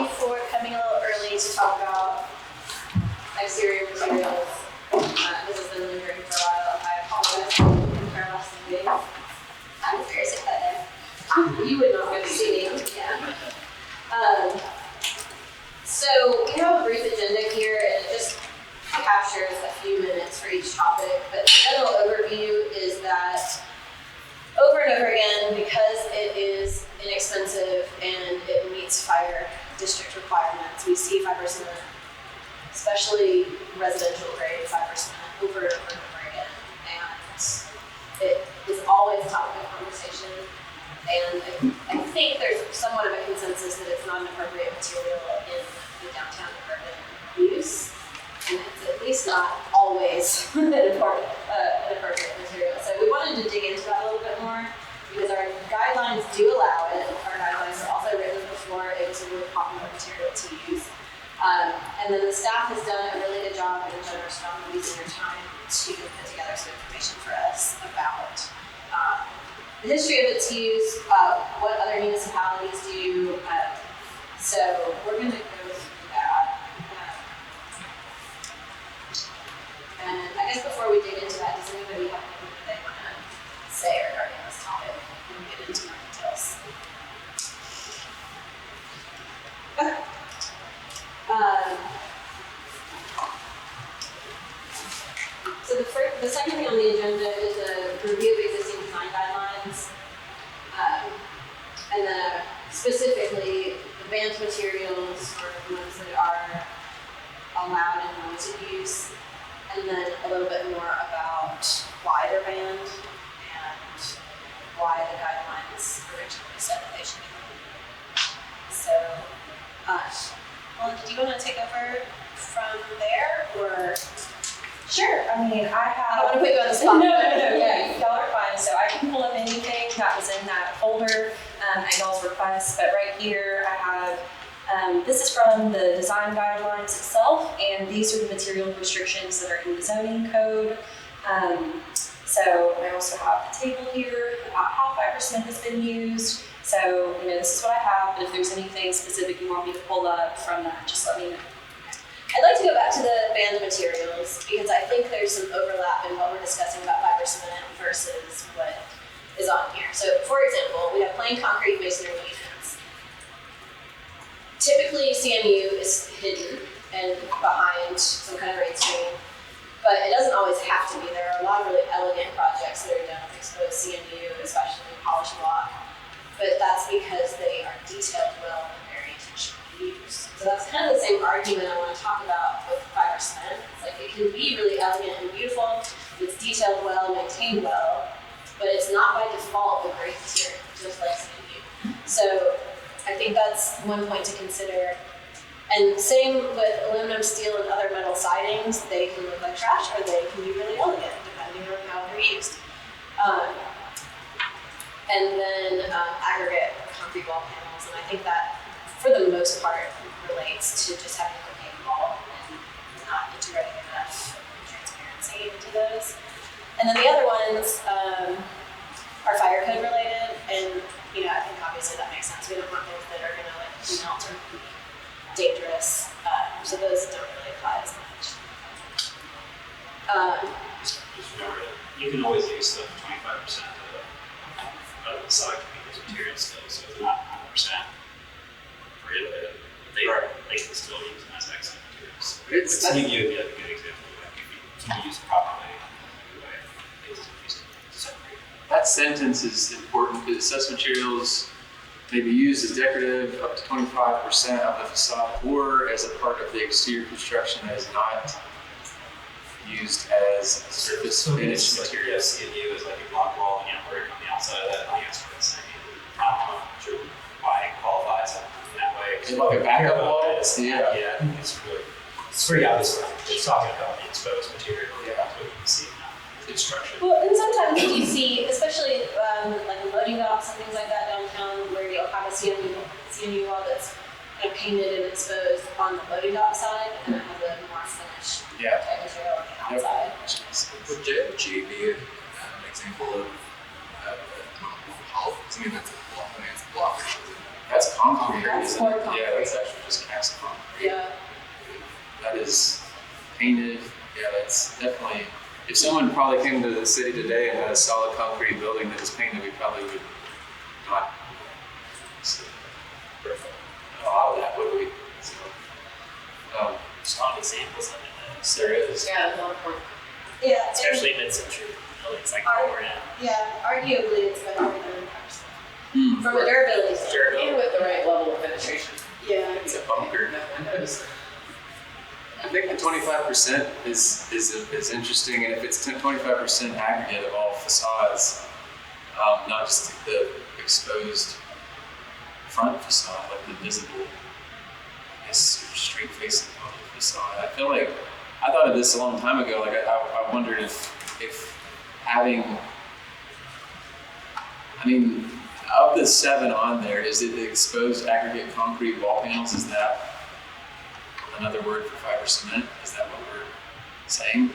you for coming a little early to talk about exterior materials. This has been lingering for a while. I apologize for our last meeting. I was very sick that day. You would not go see me. Yeah. So we have a brief agenda here, and it just captures a few minutes for each topic. But the general overview is that over and over again, because it is inexpensive and it meets fire district requirements, we see 5%, especially residential grade 5% over and over and over again. And it is always a topic of conversation. And I think there's somewhat of a consensus that it's not an appropriate material in the downtown urban use. And it's at least not always an appropriate material. So we wanted to dig into that a little bit more because our guidelines do allow it. Our guidelines are also written before it was a really popular material to use. And then the staff has done a really good job and a generous job of using their time to put together some information for us about the history of its use, what other municipalities do. So we're going to go through that. And I guess before we dig into that, does anybody have anything that they want to say regarding this topic? We'll get into more details. Okay. So the second thing on the agenda is a review of existing design guidelines, and then specifically the banned materials or the ones that are allowed in limited use, and then a little bit more about why they're banned and why the guidelines originally said that they should be banned. So, well, do you want to take over from there, or? Sure. I mean, I don't want to put you on the spot. No. Yeah, y'all are fine. So I can pull up anything that was in that folder at y'all's request. But right here, I have, this is from the design guidelines itself, and these are the material restrictions that are in the zoning code. So I also have the table here about how 5% has been used. So, this is what I have, but if there's anything specific you want me to pull up from that, just let me know. I'd like to go back to the banned materials because I think there's some overlap in what we're discussing about 5% versus what is on here. So, for example, we have plain concrete masonry defense. Typically, CMU is hidden and behind some kind of rain screen, but it doesn't always have to be. There are a lot of really elegant projects that are done with exposed CMU, especially polished block, but that's because they are detailed well and very intentionally used. So that's kind of the same argument I want to talk about with 5%. It's like it can be really elegant and beautiful, it's detailed well, maintained well, but it's not by default a great material, just like CMU. So I think that's one point to consider. And same with aluminum, steel, and other metal sidings. They can look like trash or they can be really elegant, depending on how they're used. And then aggregate concrete wall panels, and I think that, for the most part, relates to just having a opaque wall and not integrating enough transparency into those. And then the other ones are fire code related, and I think obviously that makes sense. We don't want things that are going to melt or be dangerous, so those don't really apply as much. Just remember that you can always use the 25% of the side containers material still, so it's not 100% prohibited. They can still use them as excellent materials. It's CMU would be like a good example of that. If you use it properly, that sentence is important because such materials may be used as decorative up to 25% of the facade or as a part of the exterior construction that is not used as surface finished material. CMU is like a block wall, and you know, work on the outside of that, I think it's for the same. I don't know sure why it qualifies in that way. It's like a backup wall? Yeah, I think it's pretty obvious. It's talking about the exposed material. Yeah, that's what you can see in that construction. Well, and sometimes you see, especially like loading docks and things like that downtown, where you'll have a CMU wall that's kind of painted and exposed on the loading dock side, and it has a more finished type material on the outside. Would JFG be an example of health? I mean, that's a block. That's that's concrete, That's isn't more it? concrete. Yeah, that's actually just cast concrete. Yeah. That is painted. Yeah, that's definitely. If someone probably came to the city today and had a solid concrete building that is painted, we probably would not allow that, would we? So, There's a lot of examples of it, there is. Yeah, that's a lot of point. Yeah. and- especially mid-century buildings like where we're at. Yeah, arguably it's better than ours. Hmm. From a durability standpoint. Sure. And with the right level of penetration. Yeah. It's a bunker. I think the 25% is interesting, and if it's 25% aggregate of all facades, not just the exposed front facade, like the visible, I guess, street facing public facade. I feel like I thought of this a long time ago. Like I wondered if having, I mean, of the 7 on there, is it the exposed aggregate concrete wall panels? Is that another word for fiber cement? Is that what we're saying?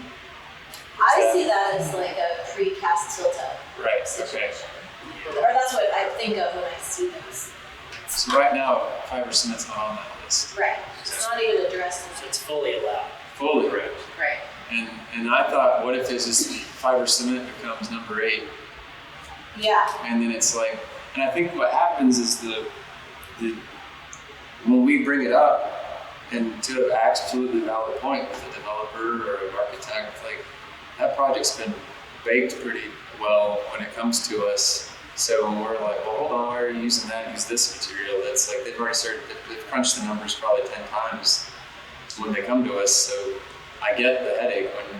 I see that as like a precast tilt-up Right. Okay. situation. Or that's what I think of when I see those. So right now, fiber cement's not on that list. Right. It's not even addressed So in it's fully allowed. Fully. Right. And I thought, what if this just fiber cement becomes number 8? Yeah. And then it's like, and I think what happens is the when we bring it up, and to an absolutely valid point with a developer or an architect, like that project's been baked pretty well when it comes to us. So when we're like, well, hold on, why are you using that? Use this material. That's like they've already started. They've crunched the numbers probably 10 times when they come to us. So I get the headache when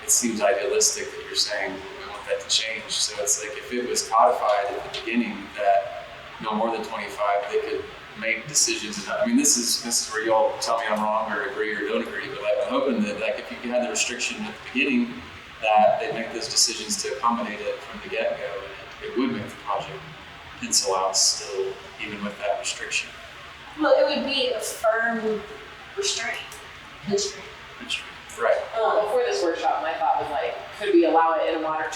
it seems idealistic that you're saying we want that to change. So it's like if it was codified at the beginning that no more than 25, they could make decisions. And I mean, this is where y'all tell me I'm wrong or agree or don't agree. But like, I'm hoping that like if you had the restriction at the beginning, that they'd make those decisions to accommodate it from the get-go, and it would make the project pencil out still, even with that restriction. Well, it would be a firm restraint. Constraint. Right. Before this workshop, my thought was like, could we allow it in a moderate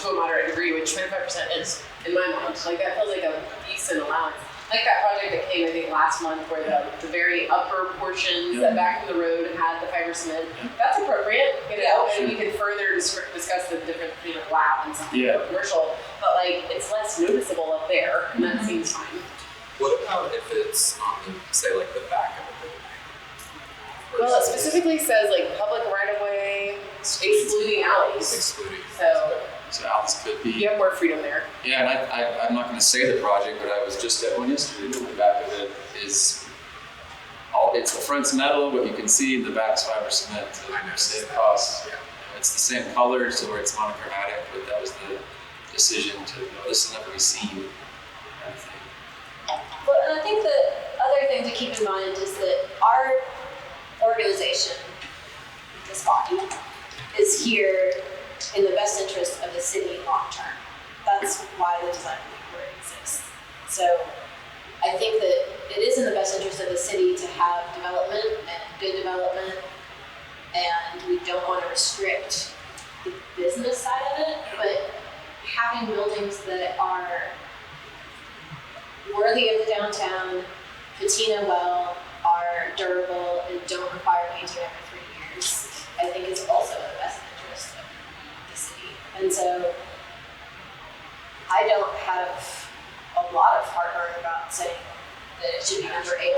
degree, which 25% is, in my mind, like that feels like a decent allowance. Like that project that came, I think, last month where the very upper portions that back from the road had the fiber cement. That's appropriate, you know, and we can further discuss the different, lab and something commercial, but like it's less noticeable up there, and that seems fine. What about if it's on the, say, like the back of the building? Well, it specifically says like public right of way, excluding alleys. Excluding. So Alice could be. you have more freedom there. Yeah, and I'm not going to say the project, but I was just at one yesterday. The back of it is it's the front's metal, but you can see the back's fiber cement to save costs. Yeah. It's the same color, so where it's monochromatic, but that was the decision to this is never be seen. Kind of thing. Well, and I think the other thing to keep in mind is that our organization, this body, is here in the best interest of the city long term. That's why the design review board exists. So I think that it is in the best interest of the city to have development and good development, and we don't want to restrict the business side of it, but having buildings that are worthy of the downtown, patina well, are durable, and don't require painting every 3 years, I think is also in the best interest of the city. And so I don't have a lot of heartburn about saying that it should be number 8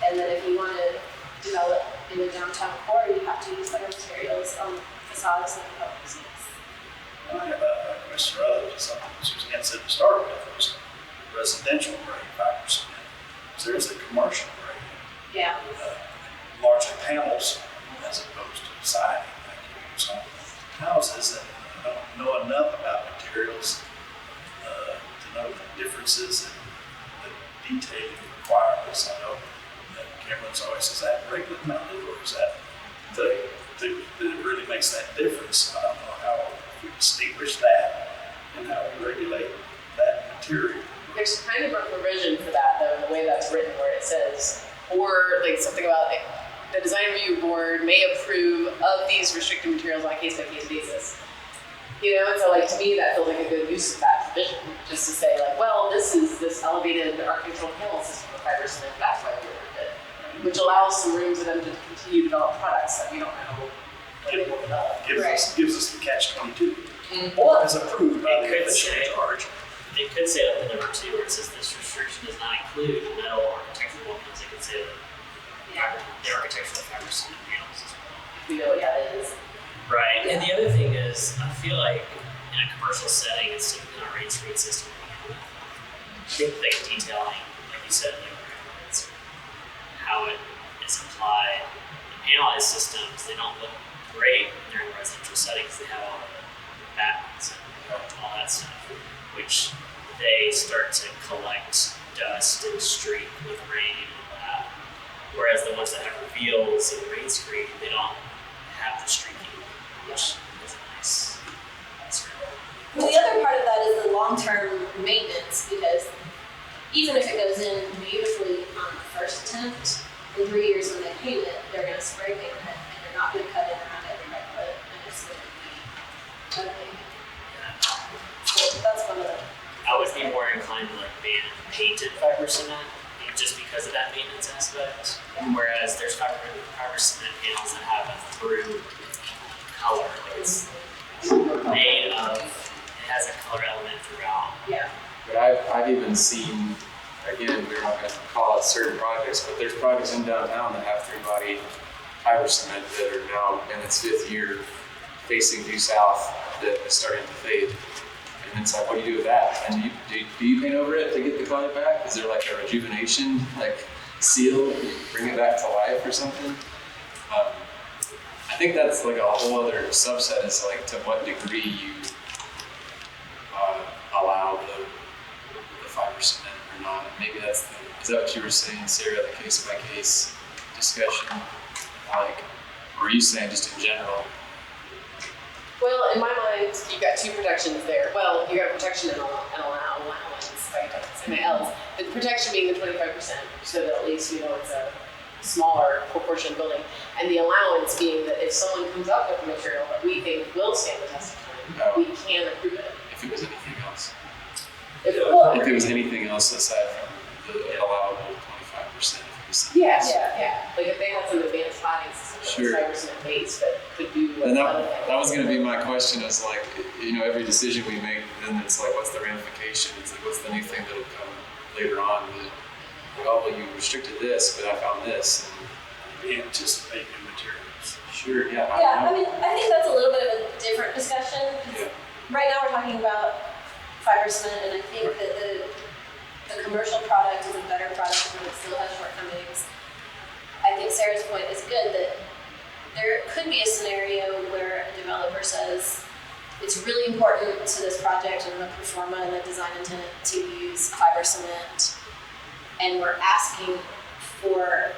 and that if you want to develop in the downtown core, you have to use better materials on facades and public uses. I have a question rather than something Suzanne said to start with, was residential grade 5%. So there's a commercial grade, Yeah. largely panels as opposed to siding. Like you use on houses, and I don't know enough about materials to know the differences and the detailing requirements. I know that Cameron's always says that regular mounted, or is that that it really makes that difference. I don't know how we distinguish that and how we regulate that material. There's kind of a provision for that, though, in the way that's written, where it says, or like something about like, the design review board may approve of these restricted materials on a case-by-case basis. You know, and so like to me that feels like a good use of that provision, just to say like, well, this is this elevated architectural panel system with fiber cement, that's why we ordered it, which allows some room for them to continue to develop products that we don't know what they will develop. Gives us the catch-22. Mm-hmm. Or as approved by It the could official say- charge. They could say like the number 2 where it says this restriction does not include metal or architectural weapons. They could say the architectural fiber cement panels as well. We know what that is. Right. And the other thing is, I feel like in a commercial setting, it's typically not a screen system. Like detailing, like you said, like it's how it is applied. In panelized systems, they don't look great during residential settings. They have all the battens and all that stuff, which they start to collect dust and streak with rain and all that. Whereas the ones that have reveals and rain screen, they don't have the streaking, which is a nice. Well, the other part of that is the long-term maintenance, because even if it goes in beautifully on the first attempt, in 3 years when they paint it, they're going to spray paint it, and they're not going to cut it around every right foot, and it's going to be ugly. So that's one of the. I would be more inclined to like ban painted fiber cement, just because of that maintenance aspect. Whereas there's fiber cement panels that have a through color, like it's made of, it has a color element throughout. Yeah. But I've even seen, again, we're not going to call it certain projects, but there's projects in downtown that have 3-body fiber cement that are now in its 5th year facing due south that is starting to fade. And it's like, what do you do with that? And do you paint over it to get the color back? Is there like a rejuvenation, like seal, bring it back to life or something? I think that's like a whole other subset, is like to what degree you allow the fiber cement or not. Maybe is that what you were saying, Sarah, the case by case discussion? Like, or are you saying just in general? Well, in my mind, you've got 2 protections there. Well, you got a protection and allowance, right? And L's. The protection being the 25%, so that at least you know it's a smaller proportion building. And the allowance being that if someone comes up with a material that we think will stand the test of time, we can approve it. If it was anything else. If If it was anything else aside from the allowable 25%. yeah. Like if they had some advanced cladding system Sure. that was 5% base, but could do what And other that was going to be my question, is like, you know, every decision we make, then it's like, what's the ramification? It's like, what's the new thing that'll come later on? That, oh, well, you restricted this, but I found this. We anticipate new materials. Sure, yeah. Yeah, I mean, I think that's a little bit of a different discussion. Yeah. Right now, we're talking about fiber cement, and I think that the commercial product is a better product when it still has shortcomings. I think Sarah's point is good, that there could be a scenario where a developer says it's really important to this project and the pro forma and the design intent to use fiber cement, and we're asking for a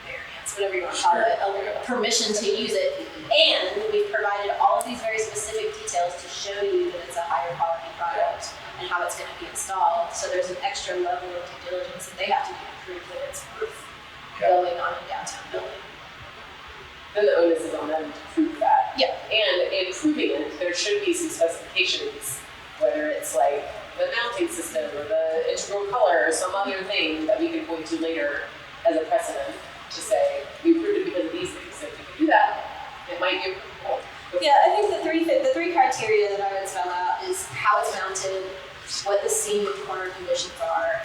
variance, whatever you want to call it, a permission to use it, and we've provided all of these very specific details to show you that it's a higher quality product and how it's going to be installed. So there's an extra level of due diligence that they have to do to prove that it's worth going on a downtown building. Then the onus is on them to prove that. Yeah. And in proving it, there should be some specifications, whether it's like the mounting system or the integral color or some other thing that we can point to later as a precedent to say, we proved it because of these things. So if you can do that, it might be approvable. Yeah, I think the three criteria that I would spell out is how it's mounted, what the seam and corner conditions are,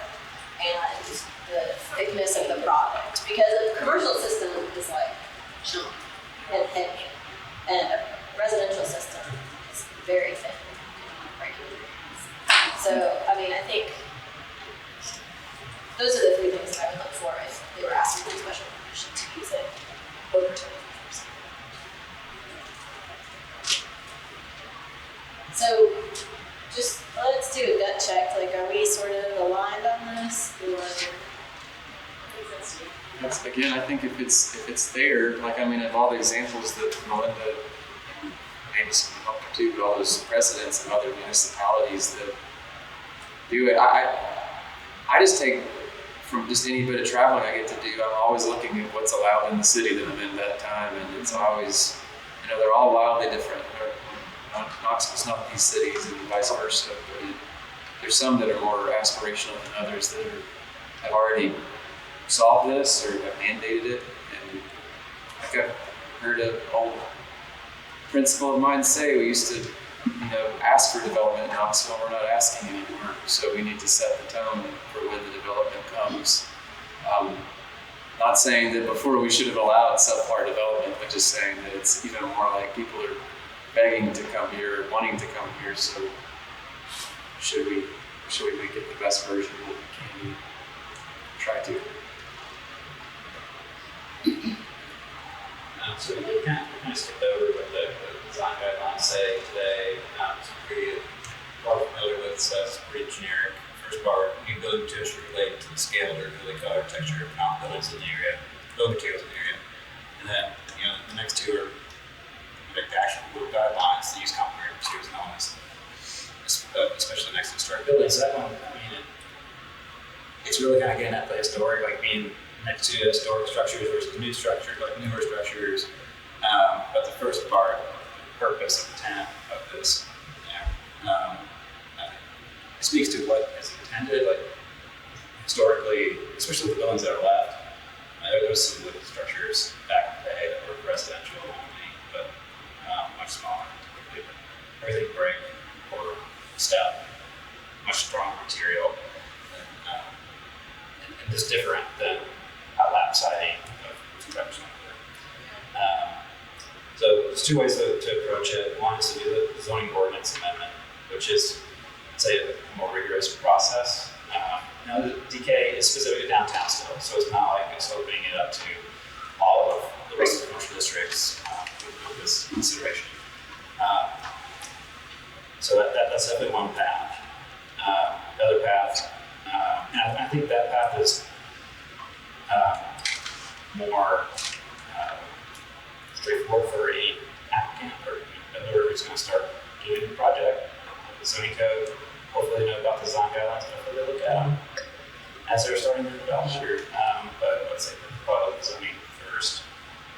and the thickness of the product. Because a commercial system is like chunk and thick, and a residential system is very thin and regular. So, I mean, I think those are the 3 things that I would look for if they were asking for special permission to use it over 25%. So, just let's do a gut check. Like, are we sort of aligned on this? Or That's, again, I think if it's there, like, I mean, of all the examples that Melinda, and maybe some help too, but all those precedents of other municipalities that do it, I just take from just any bit of traveling I get to do, I'm always looking at what's allowed in the city that I'm in that time, and it's always, you know, they're all wildly different. Knoxville's not these cities and vice versa, but there's some that are more aspirational than others that have already solved this or have mandated it. And like I've heard an old principal of mine say, we used to, ask for development in Knoxville. We're not asking anymore, so we need to set the tone for when the development comes. Not saying that before we should have allowed subpar development, but just saying that it's even more like people are begging to come here, wanting to come here. So should we make it the best version that we can try to? So we kind of skipped over what the design guidelines say today. It's pretty well familiar with, so it's pretty generic. First part, new building materials should relate to the scale, durability, color, texture of common buildings in the area, building materials in the area. And then, the next two are like the actual building guidelines to use common materials and elements, especially next to historic buildings. So that one, it's really kind of getting at the historic, like being next to historic structures versus new structures, like newer structures. But the first part, the purpose of intent of this, it speaks to what is intended, like historically, especially the buildings that are left. There was some wood structures back in the day that were residential only, but much smaller. Everything brick or step, much stronger material, and just different than lap siding of 200%. So there's two ways to approach it. One is to do the zoning ordinance amendment, which is, say, a more rigorous process. Now the DK is specific to downtown still, so it's not like it's opening it up to all of the rest of the commercial districts with this consideration. So that's definitely one path. The other path, and I think that path is more straightforward for a applicant or another who's going to start doing the project. The zoning code, hopefully they know about the design guidelines, hopefully they look at them as they're starting their development. Sure. But let's say follow the zoning first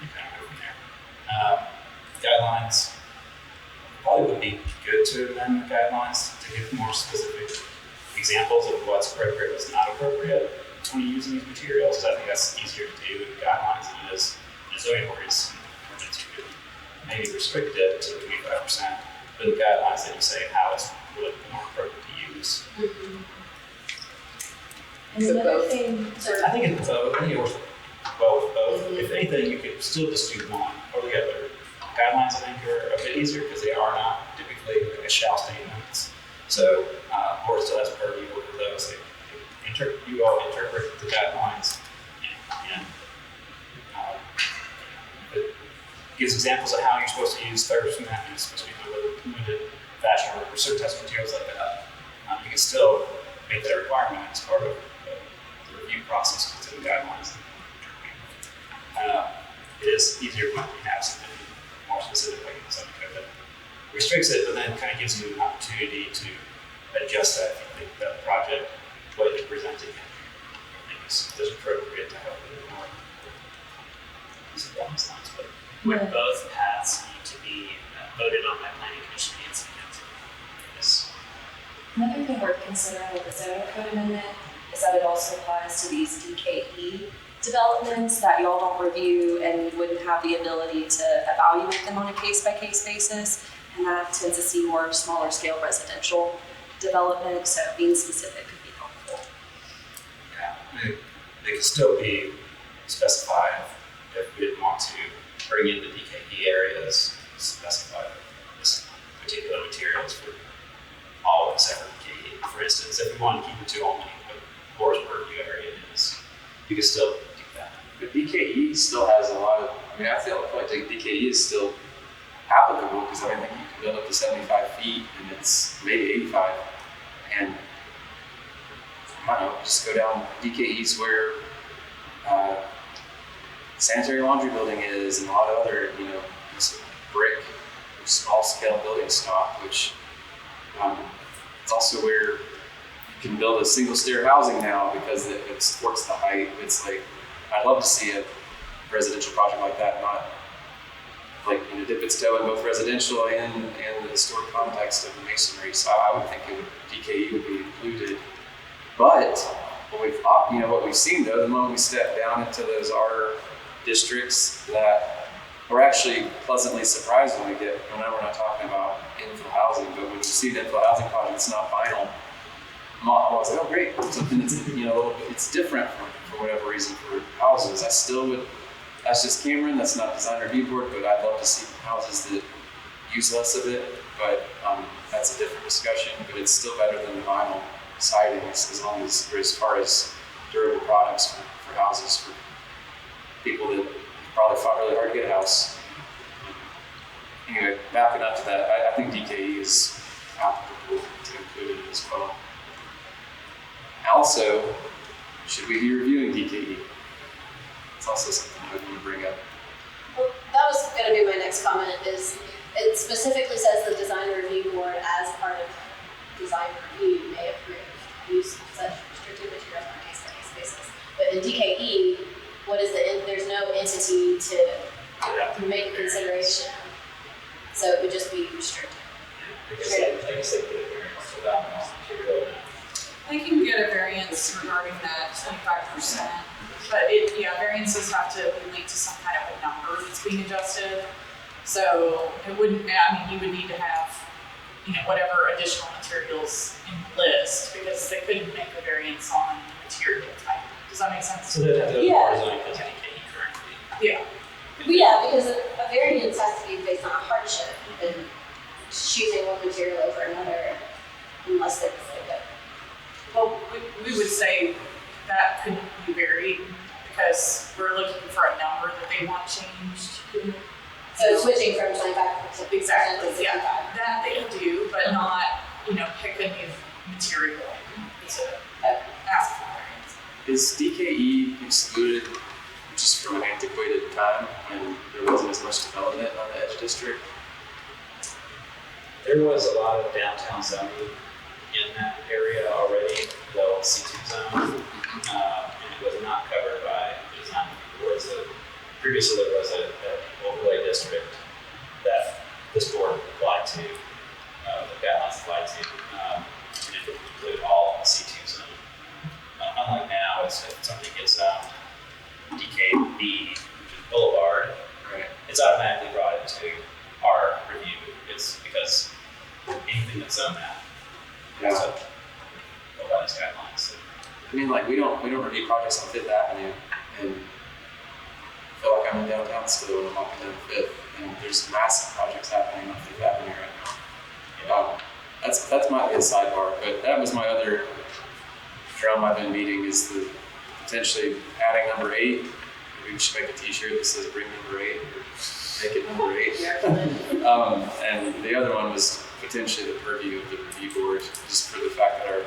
and kind of go from there. Guidelines probably would be good to amend the guidelines to give more specific examples of what's appropriate, what's not appropriate when you're using these materials. I think that's easier to do with guidelines than it is in zoning ordinance. You could maybe restrict it to 25%, but the guidelines that you say how it's really more appropriate to use. Mm-hmm. And another thing, I think it's both. I think it works well with both. Mm-hmm. If anything, you could still just do one or the other. Guidelines, I think, are a bit easier because they are not typically like a shall statements. So, board still has purview over those. You all interpret the guidelines, and it gives examples of how you're supposed to use fiber cement, and it's supposed to be limited fashion or certain types of materials like that. You can still make that a requirement as part of the review process within the guidelines. It is easier when you have something more specific, like something that restricts it, but then kind of gives you an opportunity to adjust that if you think that project, what you're presenting, is appropriate to help with more. But would both paths need to be voted on by planning commission and city council? Yes. another thing worth considering with the zoning code amendment is that it also applies to these DKE developments that y'all don't review and wouldn't have the ability to evaluate them on a case-by-case basis. And that tends to see more smaller scale residential development, so being specific could be helpful. Yeah, they could still be specified if we didn't want to bring in the DKE areas, specify this particular materials for all except for DKE. For instance, if we want to keep it to only the Boris purview area is, you could still do that. But DKE still has a lot of, I feel like DKE is still applicable because I think you can build up to 75 feet and it's maybe 85. And I don't know, just go down DKE's where sanitary laundry building is and a lot of other, brick, small scale building stock, which it's also where you can build a single stair housing now because it supports the height. It's like, I'd love to see a residential project like that, not like, dip its toe in both residential and historic context of the masonry, so I would think DKE would be included. But what we've seen though, the moment we step down into those R districts, that we're actually pleasantly surprised when we get. I know we're not talking about infill housing, but when you see an infill housing project that's not final, I was like, oh great, something that's it's different for whatever reason for houses. That's just Cameron. That's not design review board, but I'd love to see houses that use less of it. But that's a different discussion. But it's still better than the vinyl sidings, as long as far as durable products for houses for people that probably fought really hard to get a house. Anyway, backing up to that, I think DKE is applicable to include it as well. Also, should we be reviewing DKE? It's also something I would want to bring up. Well, that was going to be my next comment. Is it specifically says the design review board, as part of design review, may approve use of such restricted materials on a case-by-case basis. But in DKE, there's no entity to make a consideration, so it would just be restricted. I guess they put a variance for that material. They can get a variance regarding that 25%, but variances have to be linked to some kind of a number that's being adjusted. So it wouldn't, you would need to have, whatever additional materials in the list, because they couldn't make a variance on material type. Does that make sense? So they'd have to go Yeah. design for DKE currently. Yeah. Well, yeah, because a variance has to be based on a hardship, and choosing one material over another, unless they're like Well, we would say that couldn't be varied because we're looking for a number that they want changed. so switching from 25% to Exactly, 65. yeah. That they would do, but not, pick a new material to ask for variance. Is DKE excluded just from an antiquated time when there wasn't as much development on the Edge District? There was a lot of downtown zoning in that area already, the old C2 zone, and it was not covered by the design board. Previously, there was an overlay district that this board applied to, the guidelines applied to, and it would include all C2 zone. Unlike now, if something gets DKB, which is Boulevard, Right. it's automatically brought into our review. It's because anything that's on that. Yeah. So, go by these guidelines. So, I mean, we don't review projects on Fifth Avenue, and I feel like I'm in downtown still when I'm walking down Fifth, and there's massive projects happening on Fifth Avenue right now. That might be a sidebar, but that was my other drum I've been meeting, is the potentially adding number 8. Maybe we should make a T-shirt that says "Bring number 8" or make it number 8. And the other one was potentially the purview of the review board, just for the fact that our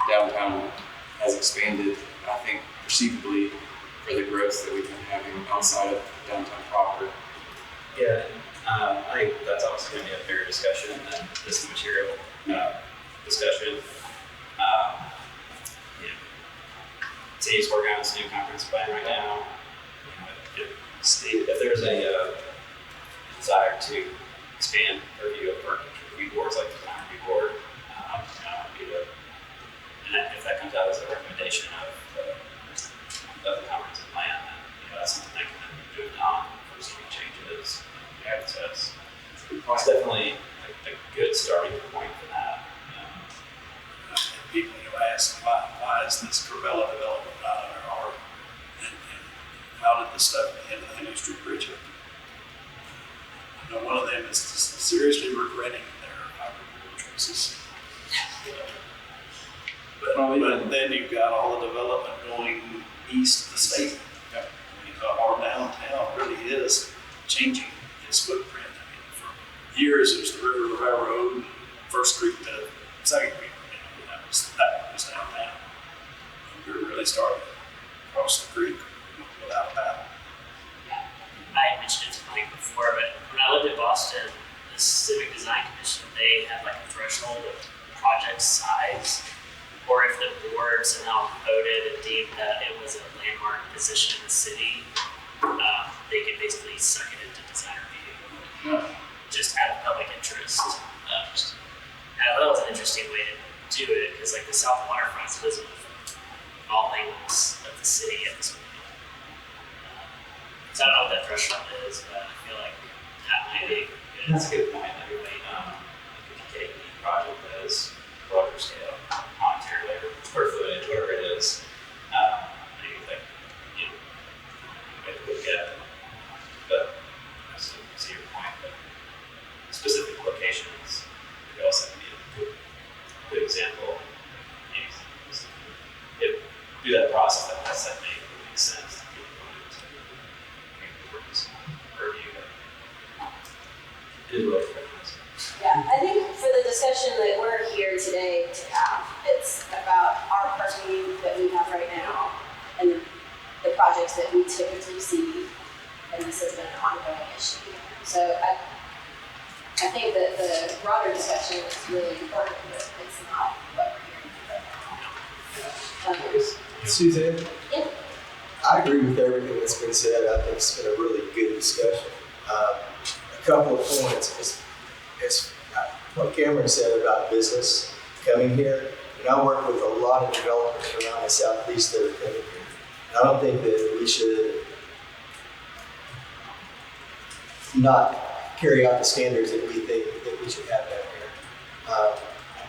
downtown has expanded, I think, perceivably for the growth that we've been having outside of downtown proper. yeah, I think that's obviously going to be a fair discussion, and this material discussion. City's working on this new conference plan right now. If there's a desire to expand review boards like the design review board, and if that comes out as a recommendation of the comprehensive plan, then that's something that can be moved on for zoning changes. So it's definitely a good starting point for that. People ask, why is this Corvella development not under R? And how did the stuff in the Henry Street Bridge up? I know one of them is seriously regretting their hyperboard choices. But then you've got all the development going east of the state. Yep. Our downtown really is changing its footprint. For years, it was the River to Railroad, First Creek to Second Creek. That was downtown. We were really starting across the creek without a paddle. I mentioned it to Mike before, but when I lived in Boston, the Civic Design Commission, they had like a threshold of project size, or if the board somehow voted and deemed that it was a landmark position in the city, they could basically suck it into design review, just out of public interest. that's a good point. Everybody, if you take any project that is larger scale, monetary labor, square footage, whatever it is, you think, you know, maybe look at it. But I see your point, but specific locations, you also need a good example. If through that process, that makes sense to be able to make the works review it. It is really different. Yeah, I think for the discussion that we're here today to have, it's about our purview that we have right now and the projects that we typically see, and this has been an ongoing issue. So I think that the broader discussion is really important, but it's not what we're hearing right now. Suzanne? Yeah. I agree with everything that's been said. I think it's been a really good discussion. A couple of points. It's what Cameron said about business coming here. And I work with a lot of developers around the southeast that are coming here. And I don't think that we should not carry out the standards that we think that we should have down here. I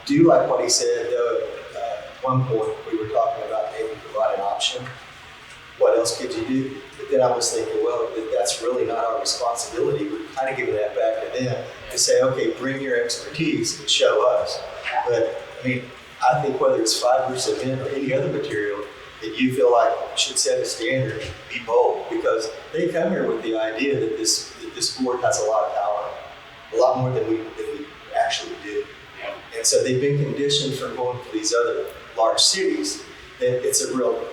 do like what he said, though. At one point, we were talking about maybe provide an option. What else could you do? But then I was thinking, well, that's really not our responsibility. We're kind of giving that back to them to say, okay, bring your expertise and show us. But I mean, I think whether it's fiber, cement, or any other material that you feel like should set a standard, be bold, because they come here with the idea that this board has a lot of power, a lot more than we actually do. And so they've been conditioned from going to these other large cities that it's a real,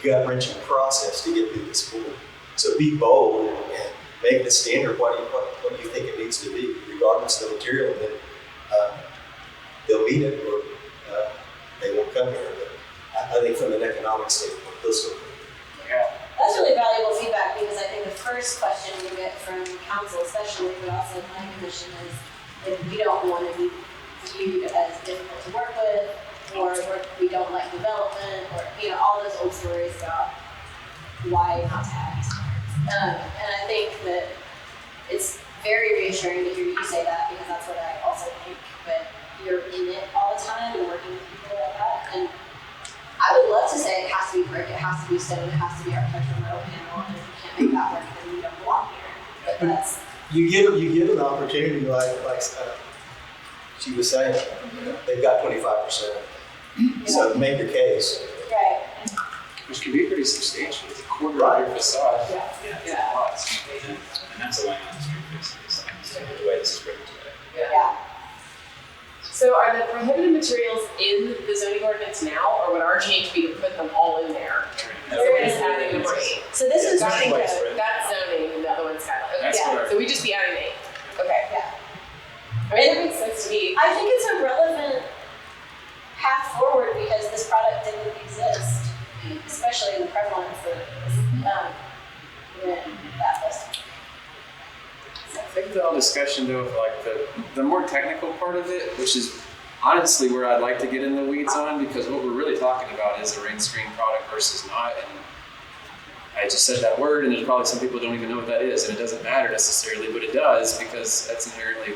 gut-wrenching process to get through this board. So be bold and make the standard what do you think it needs to be, regardless of the material, and then they'll meet it or they won't come here. But I think from an economic standpoint, they'll still come here. That's really valuable feedback, because I think the first question we get from council especially, but also planning commission, is if we don't want to be viewed as difficult to work with, or we don't like development, or all those old stories about why not to have these standards. And I think that it's very reassuring to hear you say that, because that's what I also think. But you're in it all the time and working with people like that. And I would love to say it has to be brick, it has to be stone, it has to be architectural metal panel, and if you can't make that work, then you don't belong here. But that's You give an opportunity like she was saying, they've got 25%. So make your case. right. Which can be pretty substantial. It's a quarter of your facade. Yeah. It's a lot. And that's a line on the street facing the sign, so the way this is written today. Yeah. So are the prohibited materials in the zoning ordinance now, or would our change be to put them all in there? There Just is. adding number 8. So this is Got zoning it. code. That's zoning, and the other one's skyline. Okay. That's Yeah. what So we just be adding 8. Okay. Yeah. I mean, that makes sense to me. I think it's a relevant path forward, because this product didn't exist, especially in the prevalence that when that was. I think the whole discussion though of like the more technical part of it, which is honestly where I'd like to get in the weeds on, because what we're really talking about is a rain screen product versus not. And I just said that word, and there's probably some people who don't even know what that is, and it doesn't matter necessarily, but it does, because that's inherently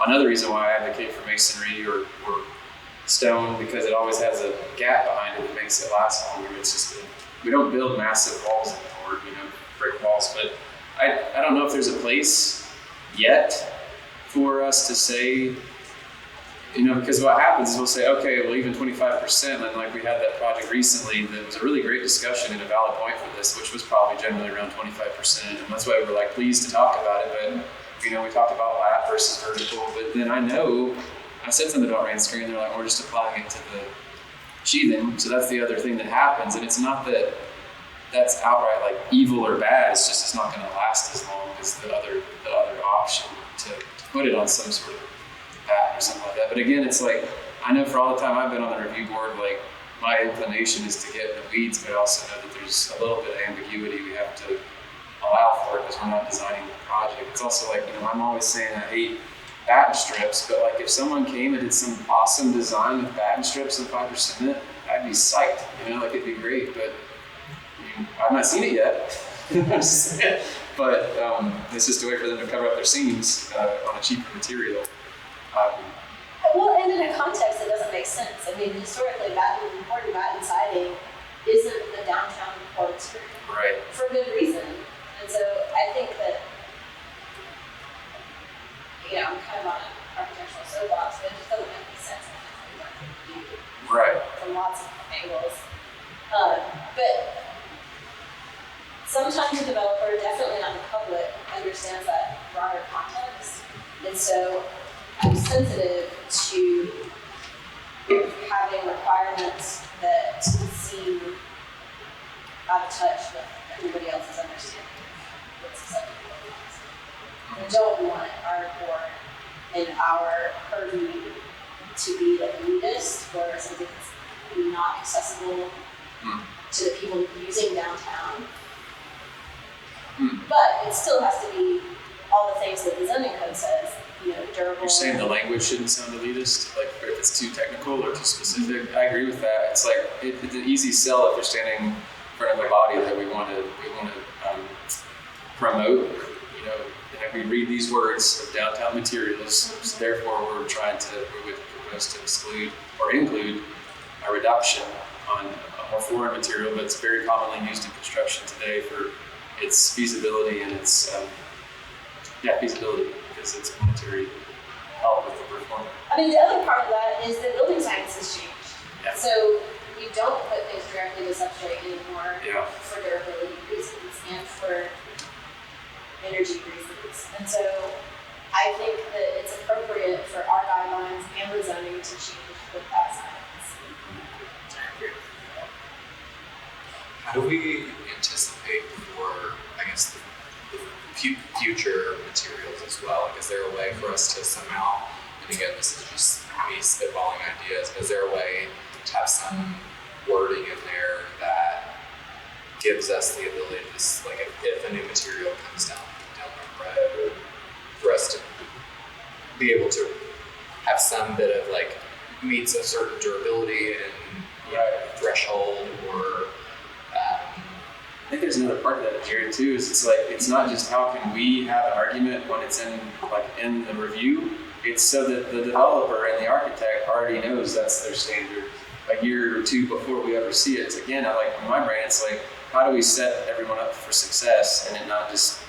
another reason why I advocate for masonry or stone, because it always has a gap behind it that makes it last longer. It's just we don't build massive walls anymore, brick walls, but I don't know if there's a place yet for us to say, because what happens is we'll say, okay, well, even 25%, and like we had that project recently that was a really great discussion and a valid point for this, which was probably generally around 25%, and that's why we were pleased to talk about it, but we talked about lap versus vertical, but then I said something about rain screen, and they're like, we're just applying it to the sheathing, so that's the other thing that happens, and it's not that that's outright evil or bad, it's just it's not going to last as long as the other option to put it on some sort of pattern or something like that. But again, it's I know for all the time I've been on the review board, my inclination is to get in the weeds, but I also know that there's a little bit of ambiguity we have to allow for it, because we're not designing the project. It's also I'm always saying I hate batten strips, but if someone came and did some awesome design with batten strips and fiber cement, I'd be psyched, it'd be great, but I've not seen it yet. but it's just a way for them to cover up their seams on a cheaper material. Well, and in a context that doesn't make sense. I mean, historically, important batten siding isn't the downtown core experience. Right. For good reason. And so I think that, I'm kind of on an architectural soapbox, but it just doesn't make any sense. Right. From lots of angles. But sometimes the developer, definitely not the public, understands that broader context. And so I'm sensitive to having requirements that seem out of touch with everybody else's understanding of what's acceptable. I don't want our board and our purview to be like elitist or something that's not accessible to the people using downtown. But it still has to be all the things that the zoning code says, durable. You're saying the language shouldn't sound elitist, like if it's too technical or too specific. I agree with that. It's like it's an easy sell if you're standing in front of a body that we want to promote. And if we read these words of downtown materials, so therefore we would propose to exclude or include a reduction on a more foreign material, but it's very commonly used in construction today for its feasibility and its feasibility because it's monetary help with the performance. I mean, the other part of that is that building science has changed. Yeah. So you don't put things directly to substrate anymore for durability reasons and for energy reasons. And so I think that it's appropriate for our guidelines and the zoning to change with that science. How do we anticipate for, I guess, the future materials as well? Like, is there a way for us to somehow, and again, this is just me spitballing ideas, but is there a way to have some wording in there that gives us the ability to just, like, if a new material comes down the road, for us to be able to have some bit of, like, meets a certain durability and threshold, or I think there's another part of that, Jared, too, is it's not just how can we have an argument when it's in the review, it's so that the developer and the architect already knows that's their standard a year or two before we ever see it. Again, in my brain, it's like, how do we set everyone up for success and it not just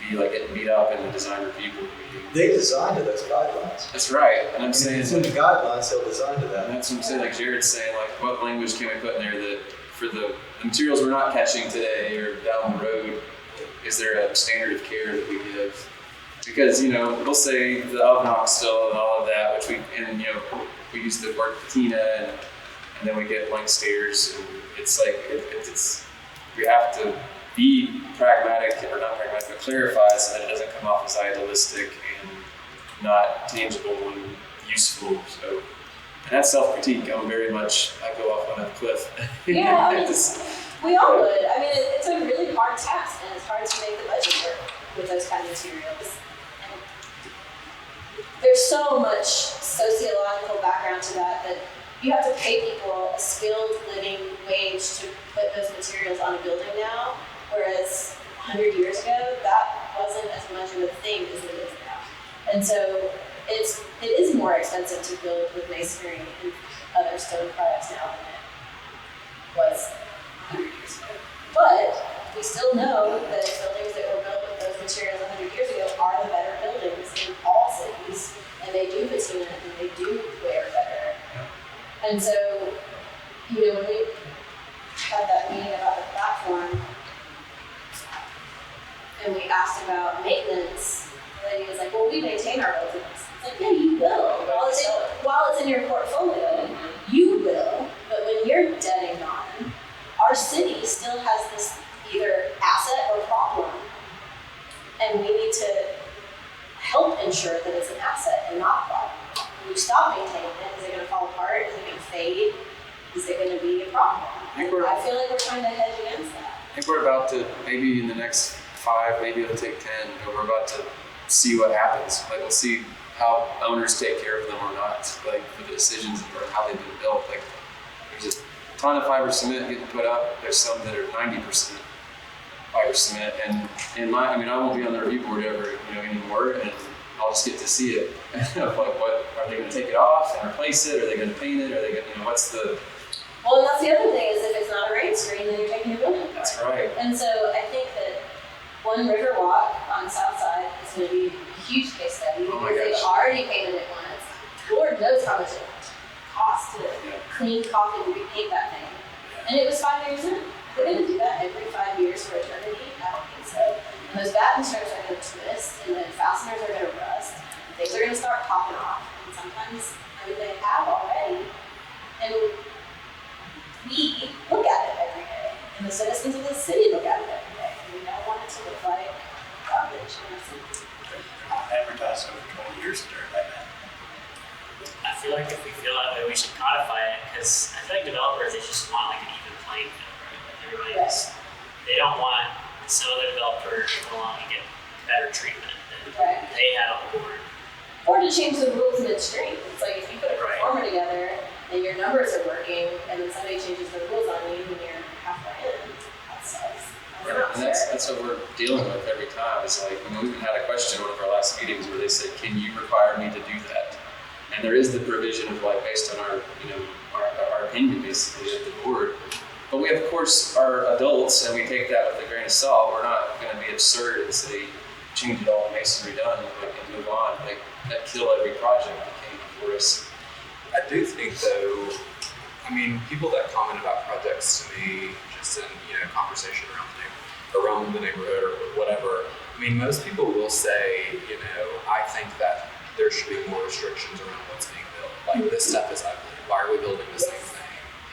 be like getting beat up in the design review board meeting? They designed to those guidelines. That's right, and I'm saying it's in the guidelines, they'll design to that. And that's what I'm saying, like Jared's saying, what language can we put in there that for the materials we're not catching today or down the road, is there a standard of care that we give? Because, we'll say the Knoxville and all of that, which we use the word patina and then we get blank stairs, and it's like, we have to be pragmatic, or not pragmatic, but clarify so that it doesn't come off as idealistic and not tangible and useful. So, and that's self-critique. I go off on a cliff. Yeah, we all would. I mean, it's a really hard task, and it's hard to make the budget work with those kind of materials. And there's so much sociological background to that you have to pay people a skilled living wage to put those materials on a building now, whereas 100 years ago, that wasn't as much of a thing as it is now. And so it is more expensive to build with masonry and other stone products now than it was 100 years ago. But we still know that buildings that were built with those materials 100 years ago are the better buildings in all cities, and they do patina and they do wear better. And so, when we had that meeting about the platform, and we asked about maintenance, the lady was like, well, we maintain our buildings. It's like, yeah, you will. While it's in your portfolio, you will. But when you're dead and gone, our city still has this either asset or problem. And we need to help ensure that it's an asset and not a problem. When you stop maintaining it, is it going to fall apart? Is it going to fade? Is it going to be a problem? I feel like we're trying to hedge against that. I think we're about to, maybe in the next 5, maybe it'll take 10, but we're about to see what happens. We'll see how owners take care of them or not, for the decisions or how they've been built. There's a ton of fiber cement getting put up. There's some that are 90%. fiber cement, and I won't be on the review board ever, anymore, and I'll just get to see it. Of like, what are they going to take it off and replace it? Are they going to paint it? Are they going to, what's the? Well, and that's the other thing is if it's not a rain screen, then you're taking your building apart. That's right. And so I think that One River Walk on the south side is going to be a huge case study Oh because my they've gosh. already painted it once. Lord knows how much it costs to clean, coffee, and repaint that thing. And it was 5 years in. They're going to do that every 5 years for eternity? I don't think so. And those batten strips are going to twist, and then fasteners are going to rust. Things are going to start popping off. And sometimes, they have already. And we look at it every day. And the citizens of the city look at it every day. And we don't want it to look like garbage in our city. Advertised over 20 years ago, right now. I feel like if we feel that way, we should codify it because I feel like developers, they just want like an even playing field, right? Like everybody just, they don't want some other developer to come along and get better treatment than Right. they had on board. Or to change the rules midstream. It's like if you put a Right. performer together and your numbers are working, and then somebody changes the rules on you and you're halfway in, that sucks. And that's what we're dealing with every time. It's like, we even had a question in one of our last meetings where they said, can you require me to do that? And there is the provision of like, based on our opinion basically at the board. But we of course are adults and we take that with a grain of salt. We're not going to be absurd and say, change it all, masonry done, and move on. Like, that kill every project that came before us. I do think though, people that comment about projects to me, just in conversation around the neighborhood or whatever. Most people will say, I think that there should be more restrictions around what's being built. Like, this stuff is ugly. Why are we building the same thing?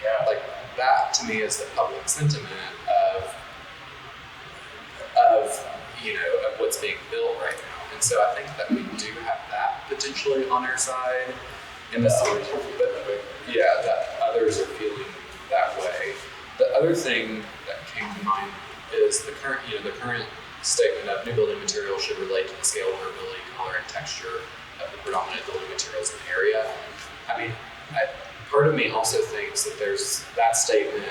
Yeah. Like, that to me is the public sentiment of what's being built right now. And so I think that we do have that potentially on our side. In the city, that others are feeling that way. The other thing that came to mind is the current statement of new building materials should relate to the scale, durability, color, and texture of the predominant building materials in the area. Part of me also thinks that that statement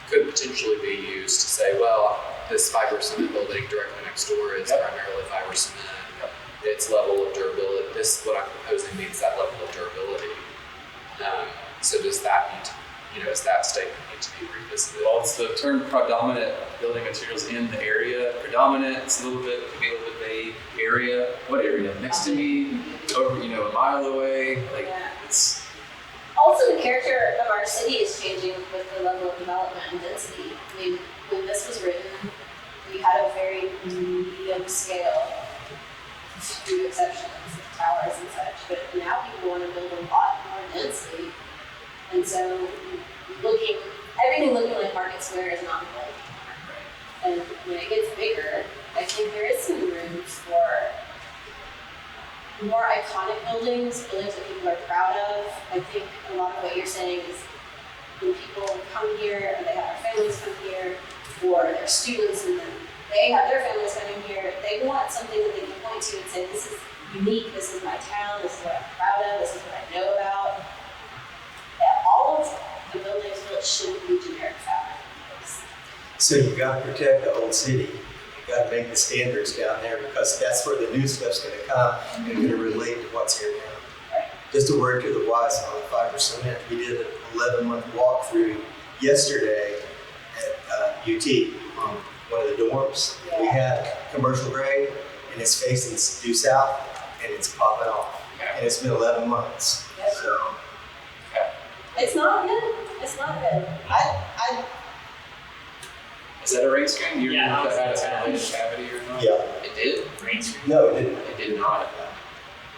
could potentially be used to say, well, this fiber cement building directly next door is primarily fiber cement. Its level of durability, what I'm proposing means that level of durability. So does that need to, does that statement need to be revisited? Well, it's the term predominant building materials in the area. Predominant, it's could be a little bit vague. Area, what area? Next to me, over, a mile away. Like, it's. Also, the character of our city is changing with the level of development and density. When this was written, we had a very medium scale, few exceptions, towers and such, but now people want to build a lot more densely. And so everything looking like Market Square is not good. And when it gets bigger, I think there is some room for more iconic buildings that people are proud of. I think a lot of what you're saying is when people come here, or they have their families come here, or their students and then they have their families coming here, they want something that they can point to and say, this is unique, this is my town, this is what I'm proud of, this is what I know about. All of the buildings built shouldn't be generic fabric. So you gotta protect the old city. You gotta make the standards down there because that's where the new stuff's gonna come and gonna relate to what's here now. Right. Just a word to the wise on the fiber cement. We did an 11-month walkthrough yesterday at UT on one of the dorms. We had commercial grade and it's facing due south and it's popping off. And it's been 11 months. Yep. So. It's not good. It's not good. Is that a rain screen? You Yeah, know if that had a it's a ventilated cavity or not? Yeah. It did? Rain screen. No, it didn't. It did not.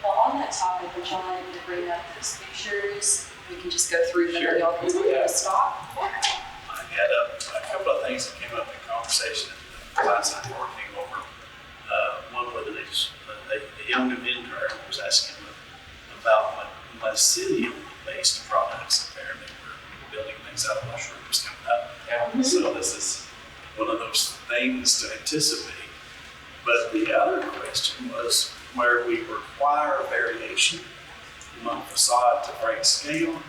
Well, on that topic, would y'all like me to bring up those pictures? We can just go through them Sure. and y'all can tell me Yeah. to stop. I had a couple of things that came up in conversation last night working over. One was a young intern was asking about my city-based products. Apparently, we're building things out of mushrooms coming up. Yeah. So this is one of those things to anticipate. But the other question was where we require variation among facade to break scale,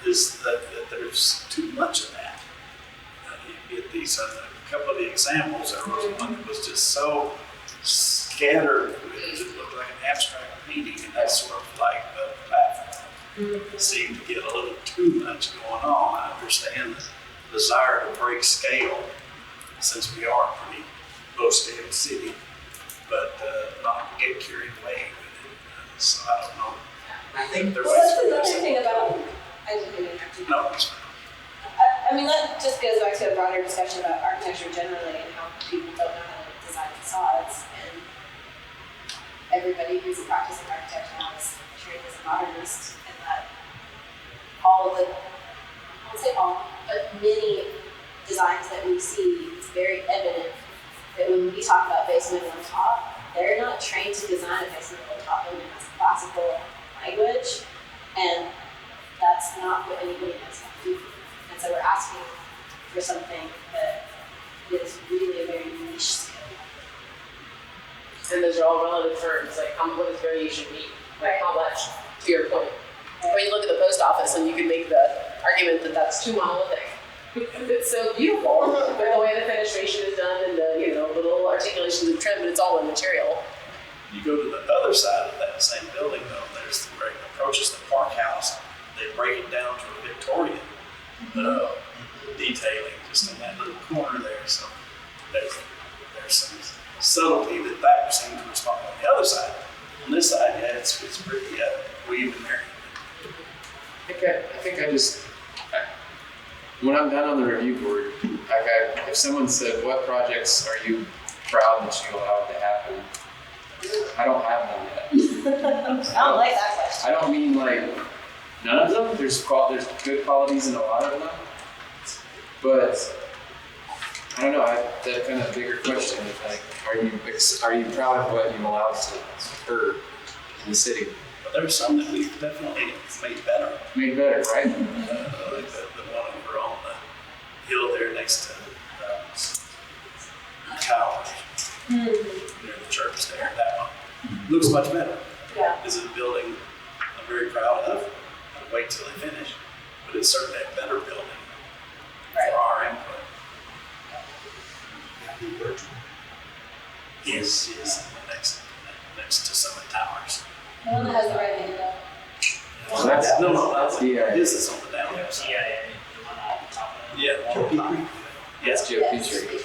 is that there's too much of that. You get these a couple of the examples, there was one that was just so scattered, it looked like an abstract painting, and that's sort of like the platform. It seemed to get a little too much going on. I understand the desire to break scale, since we are a pretty low-scale city, but not get carried away with it. So I don't know. I think there Well, was. that's another thing about, I didn't mean to interrupt you. No, it's fine. I mean, that just goes back to a broader discussion about architecture generally and how people don't know how to design facades. And everybody who's a practicing architect now is trained as a modernist, and that all of the, I won't say all, but many designs that we see, it's very evident that when we talk about basement on top, they're not trained to design a basement on top in as classical language, and that's not what anybody knows how to do. And so we're asking for something that is really a very niche skill. And those are all relative terms, like what does variation mean? Like how much, to your point. When you look at the post office and you can make the argument that that's too monolithic. It's so beautiful, but the way the fenestration is done and the, the little articulations of trim, but it's all in material. You go to the other side of that same building though, there's where it approaches the park house, they break it down to a Victorian detailing just in that little corner there. So there's some subtlety that seems to respond on the other side. On this side, yeah, it's pretty weave and there. I think when I'm done on the review board, if someone said, what projects are you proud that you allowed to happen? I don't have none yet. I don't like that question. I don't mean like none of them. There's good qualities in a lot of them. But I don't know, that kind of bigger question is like, are you proud of what you allowed to occur in the city? But there's some that we've definitely made better. Made better, right? Like the one over on the hill there next to the tower, near the church there, that one. Looks much better. Yeah. This is a building I'm very proud of. I'll wait till they finish. But it's certainly a better building for our input. Yes, next to some of the towers. The one that has the right hand up. So that's the This is on the downhill side. The one on top of it. Yeah, the one on top. Yes, Joe Petrie.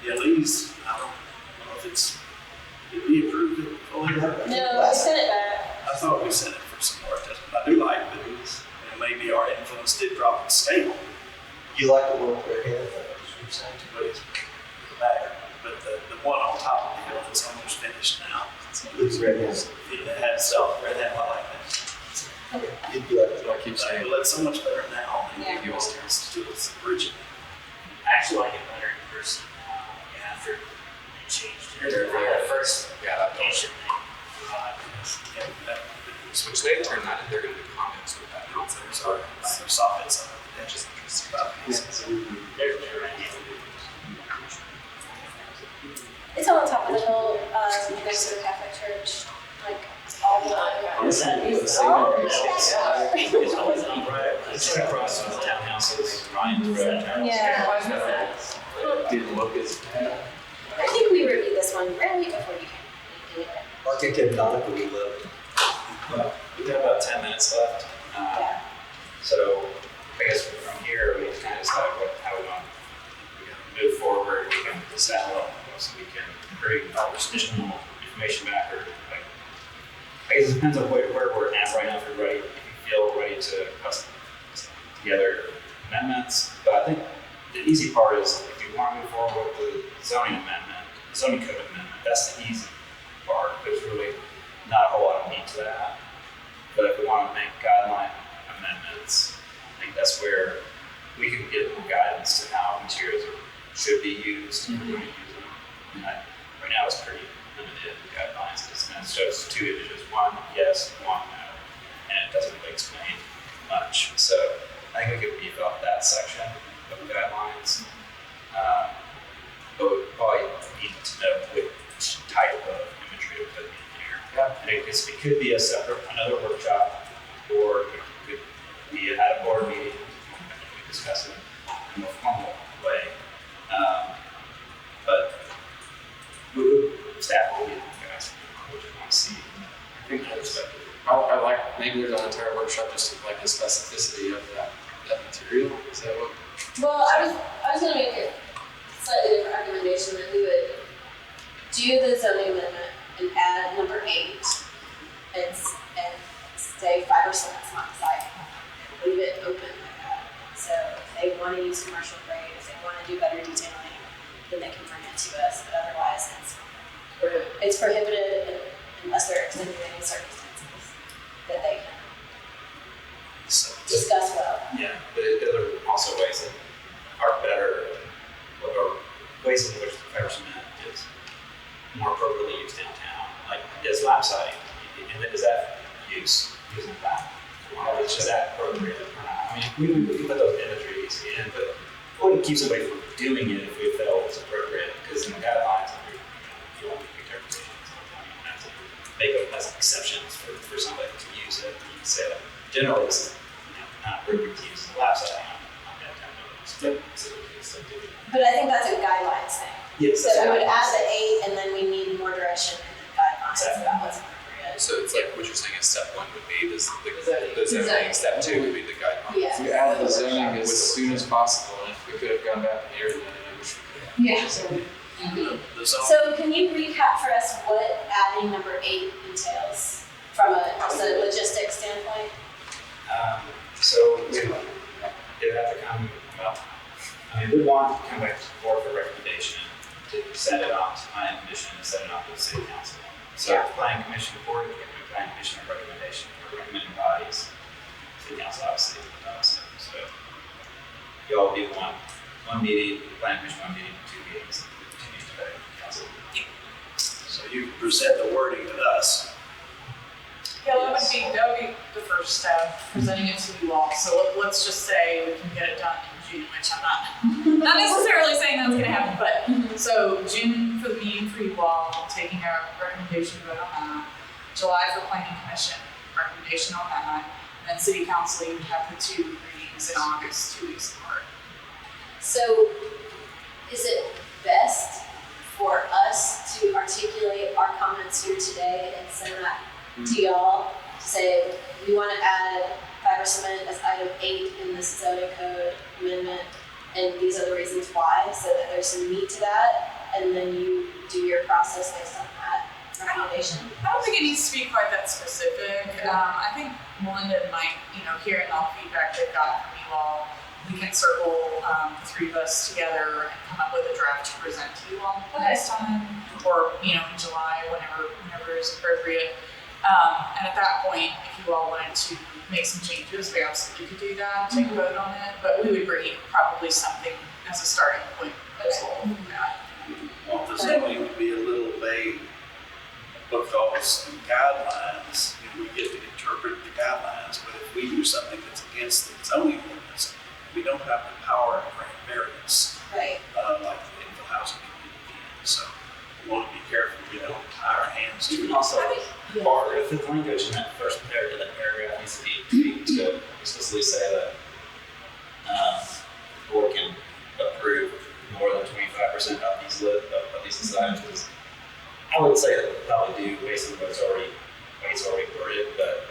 Yeah, Lee's, I don't know if did we approve it fully? No, we sent it back. I thought we sent it for some more adjustment. I do like it, but maybe our influence did drop in scale. You like the one with their head, you're saying? But it's better. But the one on top of the hill is almost finished now. Looks red hand. It has red hat, I like that. You'd be like, I keep saying. Well, it's so much better now than Yeah. it was to its original. I actually like it better in person after they changed it. The first application they Which they turn that in, they're going to do comments with that. Not centers are. Their soffits on it. That's just interesting. they're right. It's on the top of the hill, next to the Catholic church, like all the time. Honestly, it's the same Oh, as It's always on right. It's across from the townhouses, Ryan's Road. Yeah. didn't look as bad. I think we reviewed this one right before you came. architectonically, we love it. We have about 10 minutes left. Yeah. So I guess from here, we kind of decide how we want to move forward. We can decide so we can bring additional information back, or like, I guess it depends on where we're at right now. If you feel ready to put together amendments. But I think the easy part is if you want to move forward with the zoning code amendment, that's the easy part. There's really not a whole lot of meat to that. But if we want to make guideline amendments, I think that's where we can get more guidance to how materials should be used and when to use them. And right now it's pretty limited guidelines. It's just two images, one yes, one no, and it doesn't really explain much. So I think we could beef up that section of the guidelines. But we probably need to know which type of imagery to put in there. Yeah. And it could be another workshop, or it could be at a board meeting, and we discuss it in a more formal way. I think that's, I like, maybe there's an entire workshop just to like the specificity of that material. Is that what? Well, I was gonna make a slightly different recommendation that we would do the zoning amendment and add number 8 and say 5% is not decided. Leave it open like that. So if they want to use commercial grade, if they want to do better detailing, then they can bring it to us. But otherwise, it's prohibited unless there are extenuating circumstances that they can discuss well. Yeah, but there are also ways that are better, or ways in which the fiber cement is more appropriately used downtown. Like, is lap siding, and is that using that? Is that appropriate or not? I mean, we can put those imageries in, but it wouldn't keep somebody from doing it if we felt it was appropriate, because in the guidelines, if you want to make interpretations, you have to make up as exceptions for somebody to use it. You can say that generally this is not appropriate to use lap siding on downtown buildings. But I think that's a guidelines thing. Yes, So we would add the 8 and then we need more direction in the guidelines about what's appropriate. So it's like what you're saying is step 1 would be the zoning, step 2 would be the guidelines. Yes. We added the zoning as soon as possible, and if we could have gone back a year, then it was. Yeah. The zone, So can you recap for us what adding number 8 entails from just a logistics standpoint? So we would have to come, well, I mean, we want to come back to the board for recommendation to send it off to planning commission and send it off to the city council. So Yeah. the planning commission board, we can do planning commission recommendation for recommending bodies. City council obviously adopts it. So you all do one meeting, planning commission 1 meeting, 2 meetings, 2 meetings by council. so you present the wording to us. Yeah, that would be the first step, presenting it to you all. So let's just say we can get it done in June, which I'm not necessarily saying that's gonna happen, but so June for the meeting for you all, taking a recommendation vote on that. July for planning commission, recommendation on that. And then city council, you would have the 2 readings in August, 2 weeks apart. So is it best for us to articulate our comments here today and send that to y'all to say we want to add fiber cement as item 8 in this zoning code amendment, and these are the reasons why, so that there's some meat to that, and then you do your process based on that recommendation? I don't think it needs to be quite that specific. I think Melinda might, hearing all the feedback they've got from you all, we can circle the 3 of us together and come up with a draft to present to you all next time, or in July, whenever is appropriate. And at that point, if you all wanted to make some changes, we absolutely could do that, take a vote on it, but we would bring probably something as a starting point. Want the zoning to be a little vague because the guidelines, we get to interpret the guidelines, but if we do something that's against the zoning ordinance, we don't have the power to grant variance, Right. like the infill housing community can. So we want to be careful we don't tie our hands You to can it. also, part of the language in that first paragraph needs to be tweaked to explicitly say that the board can approve more than 25% of these items. Because I would say that we probably do based on what's already worded, but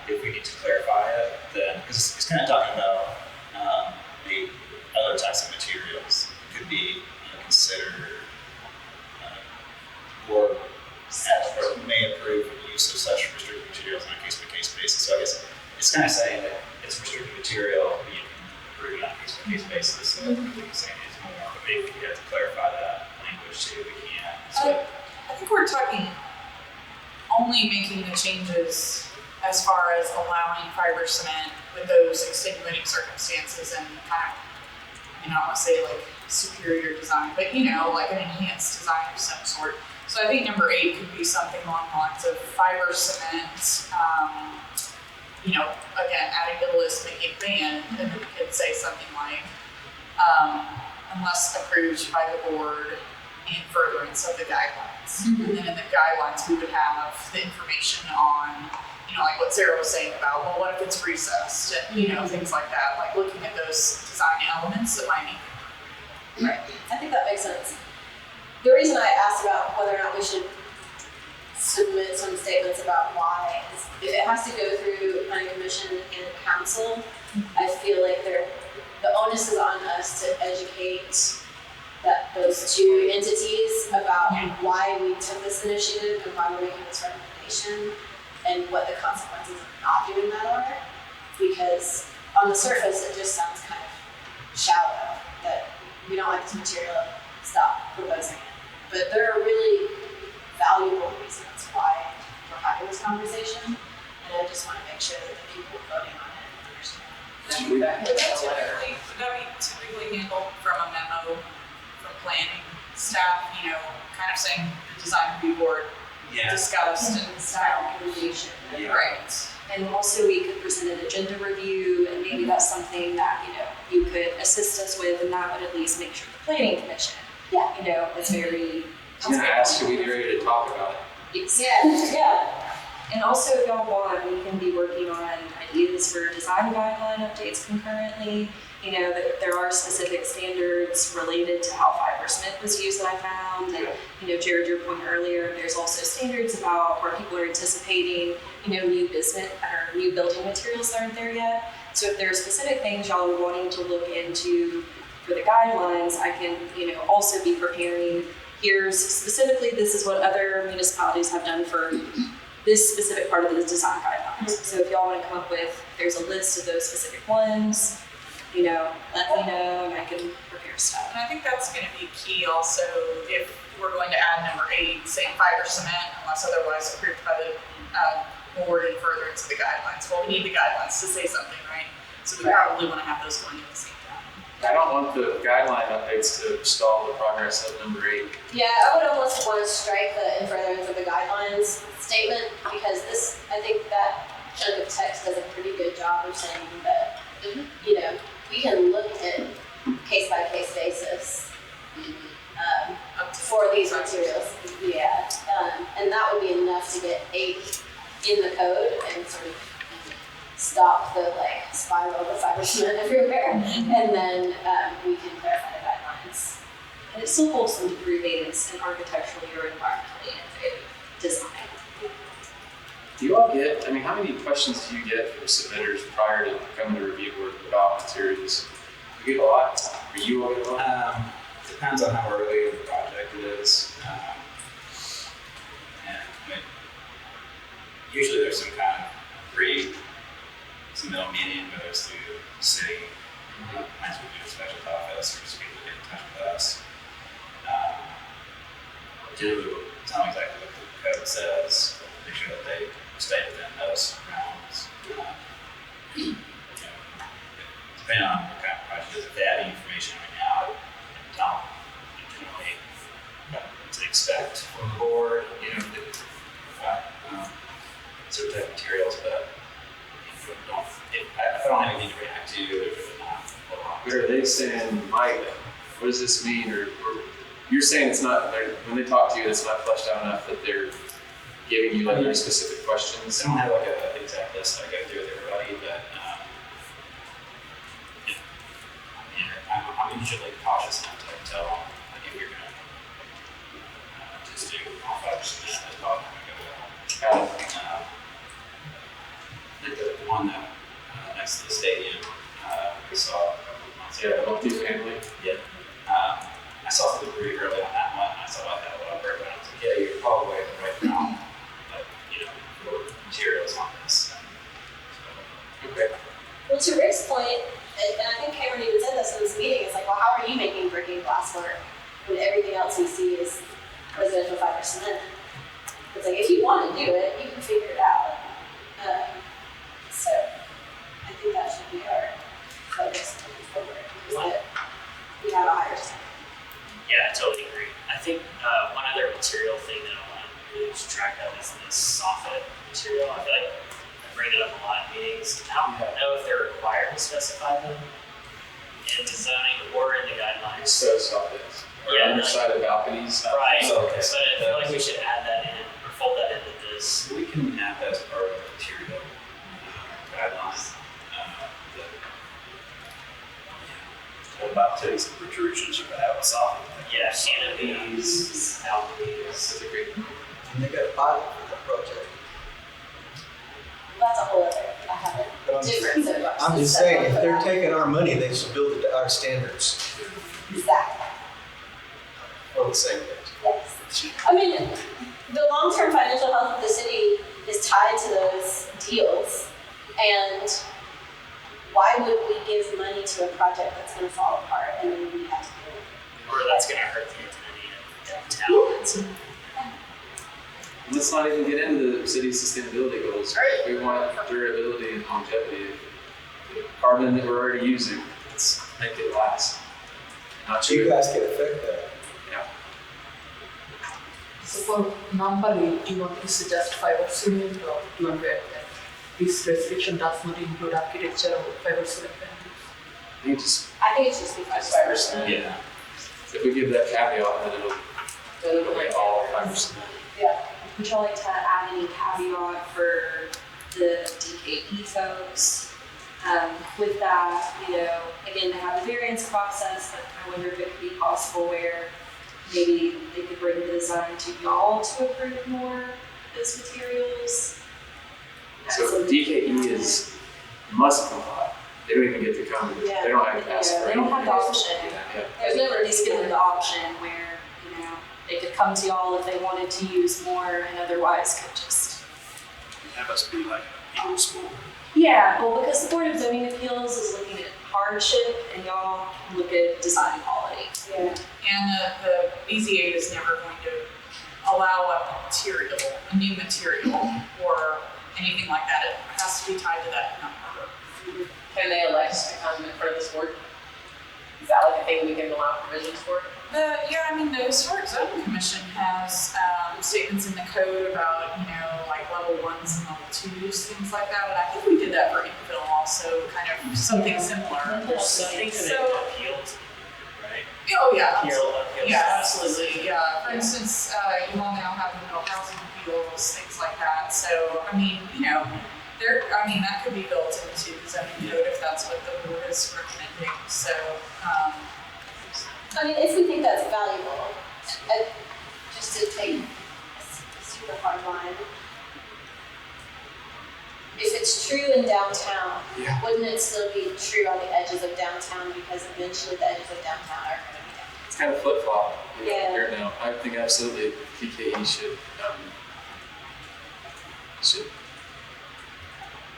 if we need to clarify it, then because it's kind of talking about the other types of materials could be considered or may approve the use of such restricted materials on a case-by-case basis. So I guess it's kind of saying that it's restricted material, but you can approve it on a case-by-case basis. So I think it's saying it's more, but maybe we have to clarify that language too. We can. So I think we're talking only making the changes as far as allowing fiber cement with those extenuating circumstances and kind of, I don't want to say like superior design, but like an enhanced design of some sort. So I think number 8 could be something along the lines of fiber cement, again, adding to the list, making it banned, and then we could say something like, unless approved by the board in furtherance of the guidelines. Mm-hmm. And then in the guidelines, we would have the information on, like what Sarah was saying about, well, what if it's recessed, and, things like that, like looking at those design elements that might be. Right. I think that makes sense. The reason I asked about whether or not we should submit some statements about why. If it has to go through planning commission and council, I feel like the onus is on us to educate those two entities about why we took this initiative and why we're making this recommendation and what the consequences of not doing that are. Because on the surface, it just sounds kind of shallow that we don't like this material, stop proposing it. But there are really valuable reasons why we're having this conversation, and I just want to make sure that the people voting on it understand. Would that be typically handled from a memo from planning staff, you know, kind of saying the design review board discussed and Style recommendation. Yeah. right? And also we could present an agenda review, and maybe that's something that, you know, you could assist us with, and that would at least make sure the planning commission, you know, is very. I was gonna ask, should we be ready to talk about it? Yeah. And also, if y'all want, we can be working on ideas for design guideline updates concurrently. You know, that there are specific standards related to how fiber cement was used that I found. And, you know, Jared, your point earlier, there's also standards about where people are anticipating, you know, new business or new building materials that aren't there yet. So if there are specific things y'all are wanting to look into for the guidelines, I can, you know, also be preparing. Here's specifically, this is what other municipalities have done for this specific part of the design guidelines. So if y'all want to come up with, there's a list of those specific ones, you know, let me know and I can prepare stuff. And I think that's going to be key also if we're going to add number 8, saying fiber cement, unless otherwise approved by the board and further into the guidelines. Well, we need the guidelines to say something, right? So we probably want to have those going at the same time. I don't want the guideline updates to stall the progress of number 8. Yeah, I would almost want to strike the in furtherance of the guidelines statement, because this, I think that chunk of text does a pretty good job of saying that, you know, we can look at case by case basis for these materials. Yeah, and that would be enough to get 8 in the code and sort of stop the like spiral of fiber cement everywhere, and then we can clarify the guidelines. And it still holds some degree of maintenance and architecturally or environmentally innovative design. Do you all get, I mean, how many questions do you get from submitters prior to coming to review board about materials? You get a lot? Or you all get a lot? Depends on how early in the project it is. And I mean, usually there's some kind of pre-submittal meeting, whether it's through the city, plans we do a special office, or just people get in touch with us. To tell them exactly what the code says, make sure that they stay within those realms. You know, depending on what kind of project it is, if they have any information right now, tell them generally what to expect from the board, you know, certain type of materials, but if I don't have anything to react to, they're really not. But are they saying, Mike, what does this mean? Or you're saying it's not, when they talk to you, it's not fleshed out enough that they're giving you like very specific questions? I don't have like an exact list I go through with everybody, but I'm usually cautious enough to tell them, like, if you're going to just do all 5%, that's probably not going to go well. Like the one that next to the stadium, we saw a couple of months ago. Multi-family. Yeah. I saw something pretty early on that one, and I saw I had a lot of work, and I was like, yeah, you're probably in the right route, but, you know, for materials on this. Okay. Well, to Rick's point, and I think Cameron even said this in this meeting, it's like, well, how are you making brick and glass work when everything else we see is residential fiber cement? It's like, if you want to do it, you can figure it out. So I think that should be our focus moving forward, is that we have a higher standard. Yeah, I totally agree. I think one other material thing that I want to really lose track of is this soffit material. I feel like I bring it up a lot in meetings. I don't know if they're required to specify them in the zoning or in the guidelines. So soffits. Or Yeah, underside of balconies. Right, So, okay. but I feel like we should add that in or fold that into this. We can add that as part of the material guidelines. What about today's protrusions, you're gonna have a soffit? Yeah, canopies, balconies. That's a great point. and they got a pilot for that project. That's a whole other, I have But a I'm different set of I'm just saying, if they're taking our money, they should build it to our standards. Exactly. Or the same thing. Yes. I mean, the long-term financial health of the city is tied to those deals. And why would we give money to a project that's going to fall apart and then we have to do it? Or that's gonna hurt the identity of downtown. And so, Let's not even get into the city's sustainability goals. Right. We want durability and longevity. The carbon that we're already using, let's make it last. Not You sure. guys can affect that. Yeah. So for number 8, you want to suggest fiber cement or number 8? This restriction does not include architecture or fiber cement values. I think just, I think it should just be 5%. Yeah. if we give that caveat, then it'll be all 5%. Yeah. Would y'all like to add any caveat for the DKE folks? With that, again, they have the variance process, but I wonder if it could be possible where maybe they could bring the design to y'all to approve more of those materials. So DKE is must comply. They don't even get to come. Yeah. They don't have to ask for They don't have the option. Yeah. There's never at least given the option where, they could come to y'all if they wanted to use more and otherwise could just. That must be like an appeal school. Yeah, well, because the Board of Zoning Appeals is looking at hardship and y'all look at design quality. Yeah. And the BZA is never going to allow a new material or anything like that. It has to be tied to that number. Can they elect to come in front of this board? Is that like a thing we can allow provisions for? The Historic Zoning Commission has statements in the code about, like level 1s and level 2s, things like that. And I think we did that for Inkville also, kind of something similar. there's something that So- appeals, right? Oh, yeah. Appeals Yeah, absolutely, yeah. For instance, you all now have the middle housing appeals, things like that. So, that could be built into the zoning code if that's what the board is recommending. So, If we think that's valuable, just to take a super hard line, if it's true in downtown, Yeah. wouldn't it still be true on the edges of downtown because eventually the edges of downtown are going to be downtown? It's kind of flip flop. Yeah. Here now, I think absolutely DKE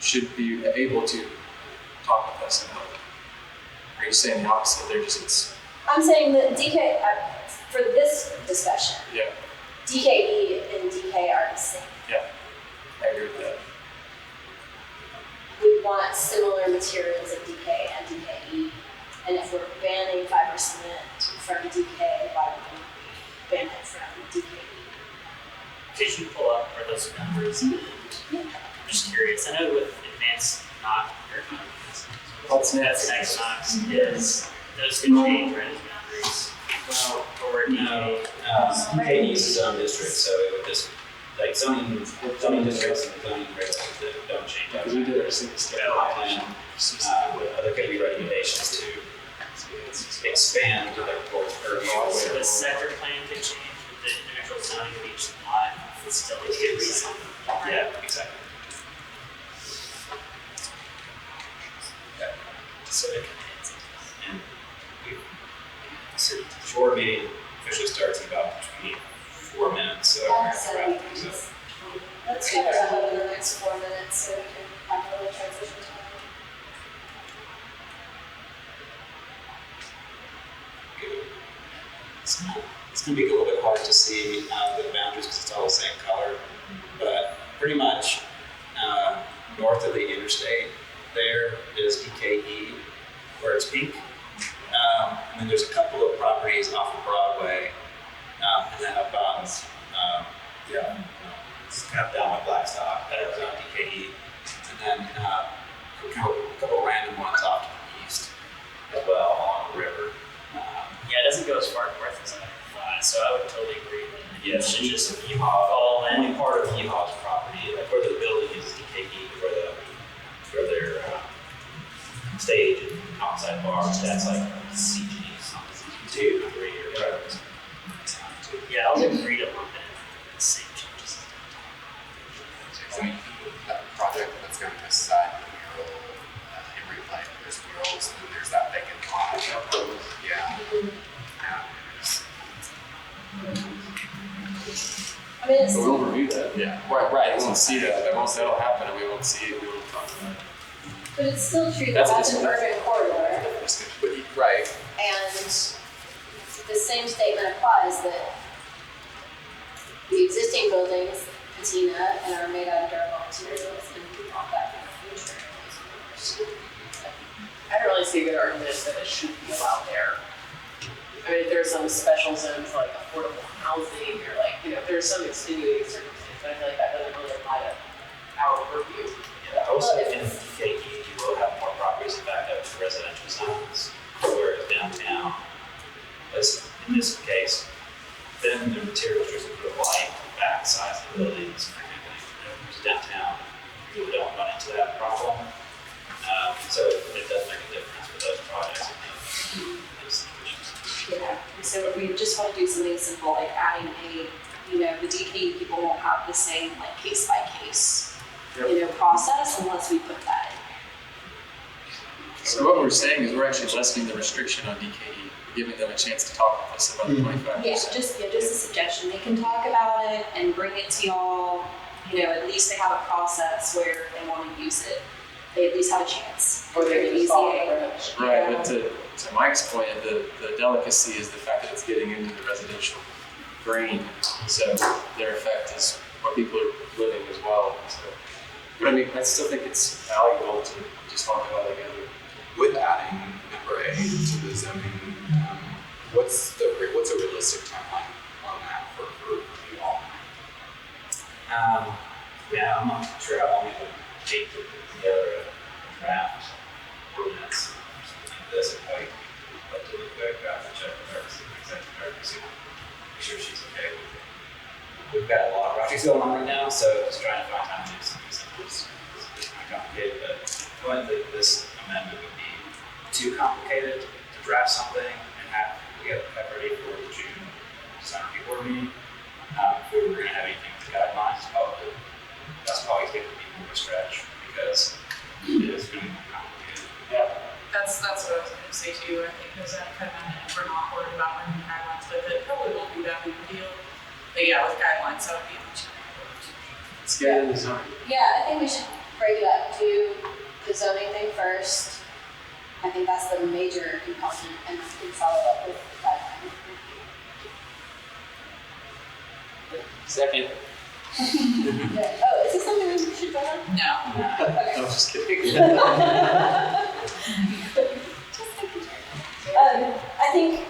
should be able to talk with us about it. Are you saying the opposite? They're just I'm saying that for this discussion, yeah. DKE and DK are the same. I agree with that. We want similar materials in DK and DKE. And if we're banning 5% from DK, why would we ban it from DKE? Could you pull up where those numbers? And I'm just curious. I know with advanced Knox, What's that's next? Knox is those could change right as boundaries. Or No, DK. DKE is a zone district, so it would just, like zoning districts and zoning regulations that don't change. Because we did our single step allocation. There could be recommendations to expand the course or So the separate plan could change with the individual zoning of each lot. It's still a good reason. Yeah, exactly. So it and so the board meeting officially starts in about 24 minutes, so we're gonna have to wrap things up. Let's get our hub in the next 4 minutes so we can have a little transition time. It's gonna be a little bit hard to see the boundaries because it's all the same color, but pretty much north of the interstate there is DKE where it's pink. And then there's a couple of properties off of Broadway, and then up on, it's kind of down by Blackstock, that is on DKE. And then a couple random ones off to the east as well along the river. Yeah, it doesn't go as far north as I thought, so I would totally agree that Yeah, it should just Yeehaw, fall in. only part of Yeehaw's property, like where the building is DKE, where their stage and outside bar, that's like CG, something, 2, 3, or whatever. Yeah, I'll agree to lump it in the same changes. won't see that. That'll happen, and we won't see it. We won't talk about it. But it's still true that that's an urban corridor, Right. and the same statement applies that the existing buildings patina and are made out of durable materials, and we want that in the future. I don't really see a good argument that it should be allowed there. I mean, if there's some special zones like affordable housing or like, there's some extenuating circumstances, but I feel like that doesn't really apply to our purview. Yeah, also in DKE, you will have more properties that back up to residential zones, whereas downtown, as in this case, then the material restrictions would apply to the back sides of the buildings and everything. Whereas downtown, you really don't run into that problem. So it does make a difference for those projects in those situations. Yeah, so we just want to do something simple, like adding the DKE people won't have the same like case by case, process unless we put that in. So what we're saying is we're actually lessening the restriction on DKE, giving them a chance to talk with us about the 25%. Yeah, just a suggestion. They can talk about it and bring it to y'all. At least they have a process where they want to use it. They at least have a chance. Or they can just follow it. Right, but to Mike's point, the delicacy is the fact that it's getting into the residential brain. So their effect is what people are living as well. So, but I still think it's valuable to just talk about it together. With adding number A to the zoning, what's a realistic timeline on that for you all? Yeah, I'm not sure how long it would take to put together a draft ordinance or something like this. If I like to look back, draft and check with our executive director, make sure she's okay with it. We've got a lot of projects going on right now, so just trying to find time to do something simple is kind of complicated. But I think that this amendment would be too complicated to draft something and have ready for the June December board meeting. If we were going to have anything with the guidelines, that's probably going to be more of a stretch because it is going to be complicated. Yeah. That's what I was going to say too. I think there's that kind of, if we're not worried about running guidelines with it, probably won't be that big a deal. But yeah, with guidelines, that would be much more. Let's get into zoning. Yeah, I think we should break it up to the zoning thing first. I think that's the major component, and we can follow up with the guideline. Second. Oh, is this something we should vote on? No. Okay. No, just kidding. I think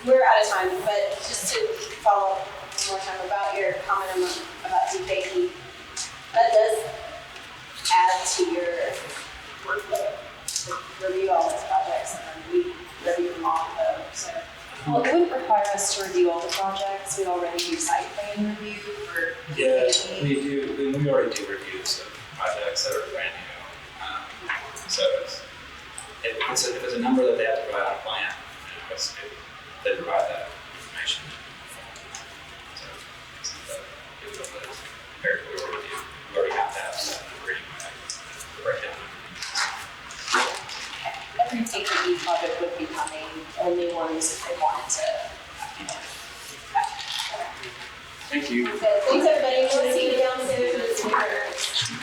we're out of time, but just to follow up one more time about your comment about DKE, that does add to your workload to review all those projects, and then we review them all. So. Well, it wouldn't require us to review all the projects. We already do site plan review for Yeah, DKE. we do. We already do reviews of projects that are brand new. So if it's a number that they have to provide on a plan, they provide that information. So it's not that difficult, but it's compared to what we already do. We already have to have that number anyway. The breakdown. Every DKE project would be coming, only ones if they wanted to. Thank you. Thanks, everybody. We'll see you downstairs.